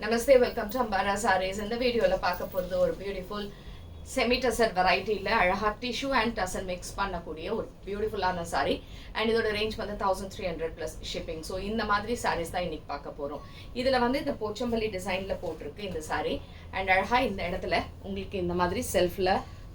Namaste, welcome to Ambara Sarees. In the video, la paaka poradhu or beautiful semi-tussar variety illa alaha tissue and tussar mix pannakuriya or beautiful ana saree and idoda range வந்து 1300 plus shipping. So இந்த மாதிரி sarees தான் இன்னைக்கு பார்க்க போறோம். இதுல வந்து இந்த போச்சம்பள்ளி டிசைன்ல போட்டிருக்கு இந்த saree and அழகா இந்த இடத்துல உங்களுக்கு இந்த மாதிரி செல்ஃப்ல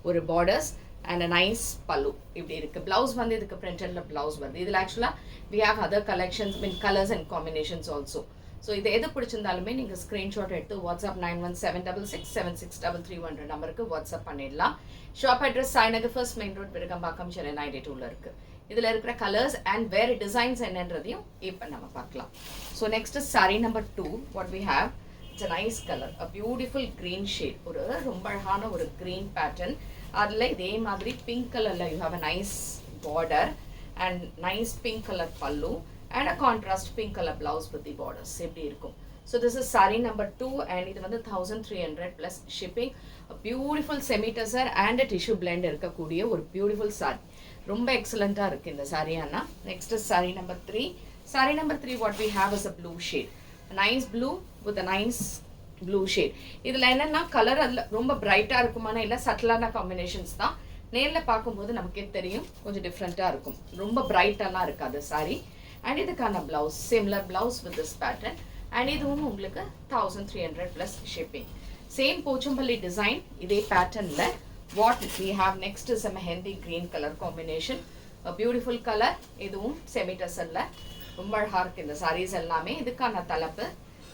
ஒரு borders and a nice pallu இப்படி இருக்கு. Blouse வந்து இதுக்கு printed blouse வருது. இதுல actually we have other collections in colors and combinations also. So இது எது பிடிச்சிருந்தாலுமே நீங்கள் ஸ்க்ரீன்ஷாட் எடுத்து வாட்ஸ்அப் 9176676331 நம்பருக்கு வாட்ஸ்அப் பண்ணிடலாம். Shop address Sainagar first main road Virugambakkam Chennai 92ல இருக்கு. இதில் இருக்கிற கலர்ஸ் அண்ட் வேறு டிசைன்ஸ் என்னன்றதையும் இப்போ நம்ம பார்க்கலாம். So next saree number 2 what we have it's a nice colour a beautiful green shade. ஒரு ரொம்ப அழகான ஒரு க்ரீன் பேட்டர்ன். அதில் இதே மாதிரி பிங்க் கலரில் you have a nice border and nice pink colour பல்லு and a contrast pink color blouse with the borders. So this is saree number 2 and it is 1300 plus shipping. A beautiful semi-tussar and a tissue blend irukkakoodiya or beautiful saree. Romba excellent ah irukku indha saree anna. Next is saree number 3. Saree number 3 what we have is a blue shade. A nice blue with a nice blue shade. Idhula enna color romba bright ah irukumana illa subtle ana combinations da. நேர்ல பாக்கும்போது நமக்கே தெரியும் கொஞ்சம் டிஃபரண்டா இருக்கும். ரொம்ப பிரைட்டாலாம் இருக்காது saree. And இதுக்கான blouse similar blouse with this pattern and இதுவும் உங்களுக்கு 1300 plus shipping. Same Pochampalli design இதே patternல what we have next is a mehendi green color combination, a beautiful color. இதுவும் semi tussarல ரொம்ப அழகா இருக்கு இந்த sarees எல்லாமே. இதுக்கான தலப்பு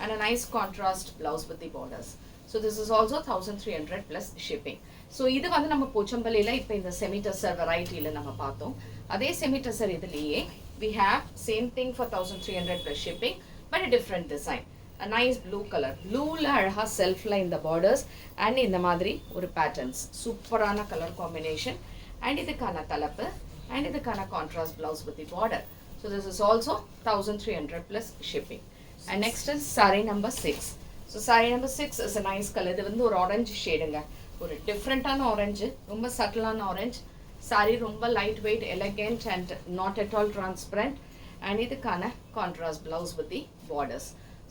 and a nice contrast blouse with the borders. So this is also 1300 plus shipping. So இது வந்து நம்ம போச்சம்பள்ளியில இப்போ இந்த semi tussar varietyல நம்ம பார்த்தோம். அதே semi tussar இதுலயே we have same thing for 1300 plus shipping but a different design. A nice blue color. Blue la அழகா self-ல இந்த borders and இந்த மாதிரி ஒரு patterns. சூப்பரான color combination and இதுக்கான தலப்பு and இதுக்கான contrast blouse with the border. So this is also 1300 plus shipping. And next is saree number 6. So saree number 6 is a nice color. இது வந்து ஒரு orange ஷேடுங்க. ஒரு டிஃப்ரெண்டான ஆரஞ்சு, ரொம்ப சட்டிலான ஆரஞ்சு. saree ரொம்ப light weight, elegant and not at all transparent and இதுக்கான contrast blouse with the borders.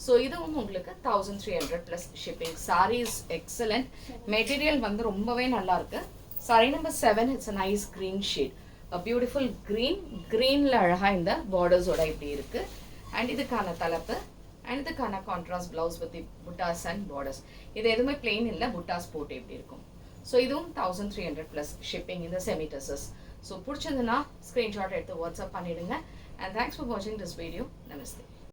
So இதுவும் உங்களுக்கு 1300 plus shipping. saree is excellent. Material வந்து ரொம்பவே நல்லா இருக்கு. saree number 7 it's a nice green shade, a beautiful green. க்ரீனில் அழகாக இந்த பார்டர்ஸோட இப்படி இருக்கு அண்ட் இதுக்கான தலப்பு அண்ட் இதுக்கான contrast blouse with the buttas and borders. இது எதுவுமே பிளெயின் இல்லை, புட்டாஸ் போட்டு எப்படி இருக்கும். ஸோ இதுவும் 1300 ப்ளஸ் ஷிப்பிங் இந்த செமி டசர்ஸ். ஸோ பிடிச்சதுன்னா ஸ்க்ரீன்ஷாட் எடுத்து வாட்ஸ்அப் பண்ணிடுங்க. அண்ட் தேங்க்ஸ் ஃபார் வாட்சிங் திஸ் வீடியோ. நமஸ்தே.